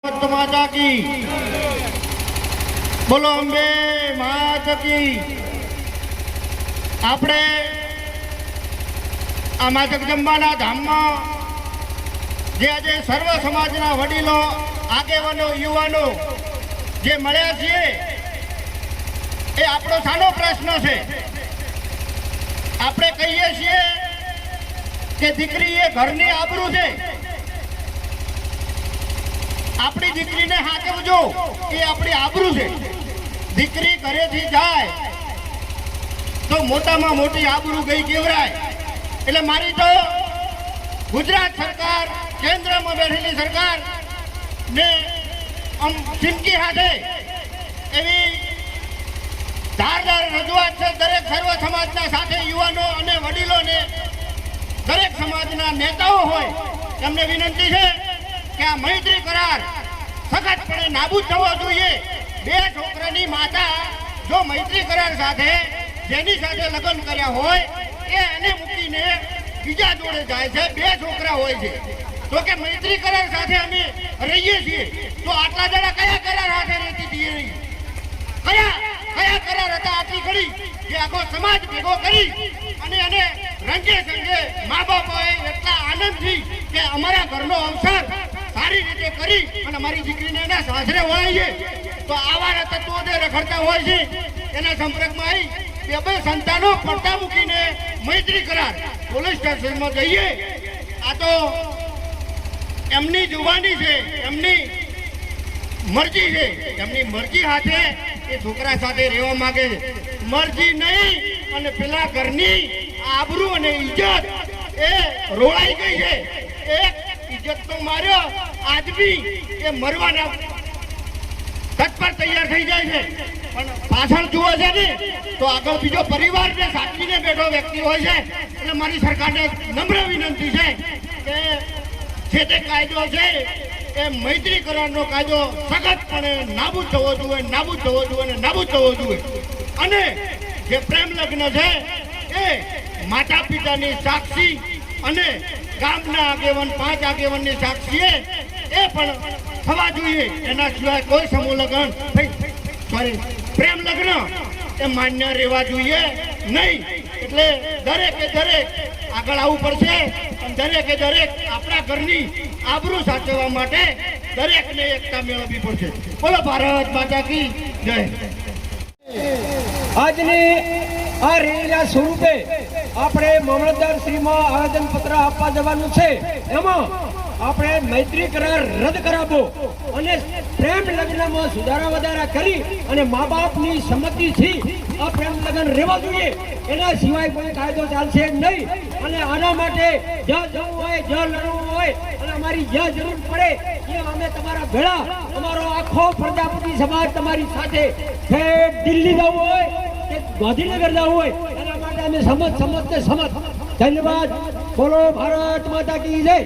माता की बोलो अंबे माता की। આપણે આ મા જગદંબાના ધામમાં જે આજે સર્વ સમાજના વડીલો આગેવાનો યુવાનો જે મળ્યા છીએ એ આપણો સાનો પ્રશ્ન છે। આપણે કહીએ છીએ કે દીકરી એ ઘરની આબરૂ છે। આપણી દીકરીને હાચવજો એ આપણી આબરૂ છે। દીકરી ઘરેથી જાય તો મોટામાં મોટી આબરૂ ગઈ કેવરાય। એટલે મારી તો ગુજરાત સરકાર કેન્દ્રમાં બેઠેલી સરકાર ને ચીમકી હાથે એવી ધારદાર રજૂઆત છે દરેક સર્વ સમાજના સાથે યુવાનો અને વડીલોને દરેક સમાજના નેતાઓ હોય એમને વિનંતી છે કે આ મૈત્રી કરાર સખતપણે નાબૂદ થવો જોઈએ। બે છોકરાની માતા જો મૈત્રી કરાર સાથે જેની સાથે લગ્ન કર્યા હોય એને મૂકીને બીજા જોડે જાય છે। બે છોકરા હોય છે તો કે મૈત્રી કરાર સાથે અમે રહીએ છીએ તો આટલા જણા કયા કરાર સાથે રહેતી હતી? કયા કરાર હતા આટલી ઘડી જે આખો સમાજ ભેગો કરી અને એને રંગે સંગે મા બાપોએ એટલા આનંદથી કે અમારા ઘરનો અવસર સારી રીતે કરી અને મારી દીકરીને એના સાસરે હોય છે તો આવા તત્વો જે રખડતા હોય છે એના સંપર્કમાં આવી બે સંતાનો પડતા મૂકીને મૈત્રી કરાર પોલીસ સ્ટેશનમાં જઈએ। આ તો એમની જુબાની છે, એમની મરજી છે, એમની મરજી સાથે એ છોકરા સાથે રહેવા માંગે છે, મરજી નહીં। અને પેલા ઘરની આબરૂ અને ઇજ્જત એ રોળાઈ ગઈ છે। એક ઇજ્જત તો માર્યો આજ બી એ મરવાના તત્પર તૈયાર થઈ જાય છે પણ પાછળ જુઓ છે ને તો આગળ બીજો પરિવારને સાચવીને બેઠો વ્યક્તિ હોય છે। એટલે મારી સરકારને નમ્ર વિનંતી છે કે જે તે કાયદો છે એ મૈત્રી કરારનો કાયદો સખતપણે નાબૂદ થવો જોઈએ, નાબૂદ થવો જોઈએ અને નાબૂદ થવો જોઈએ। અને જે પ્રેમ લગ્ન છે એ માતા પિતાની સાક્ષી અને ગામના આગેવાન 5 આગેવાનની સાક્ષીએ એ પણ થવા જોઈએ। એના સિવાય કોઈ સમૂહ લગ્ન પ્રેમ લગ્ન એ માન્ય રહેવા જોઈએ નહીં। એટલે દરેકે દરેક આગળ આવવું પડશે અને દરેકે દરેક આપણા ઘરની આબરૂ સાચવવા માટે દરેકને એકતા મેળવવી પડશે। બોલો ભારત માતા કી જય। આજની આ રેલીના સ્વરૂપે આપણે મામલતદાર શ્રીમાં આવેદન પત્ર આપવા જવાનું છે। એમાં આપણે મૈત્રી કરાર રદ કરાવવો અને પ્રેમ લગ્નમાં સુધારા વધારા કરી અને મા બાપની સંમતિથી આ પ્રેમ લગ્ન રહેવા જોઈએ। એના સિવાય કોઈ કાયદો ચાલશે નહીં। અને આના માટે જ્યાં જવું હોય, જ્યાં લડવું હોય અને અમારી જ્યાં જરૂર પડે એ અમે તમારા ભેળા, અમારો આખો પ્રજાપતિ સમાજ તમારી સાથે દિલ્હી જવું હોય કે ગાંધીનગર જવું હોય એના માટે અમે સમજ ધન્યવાદ। બોલો ભારત માતા કી જય।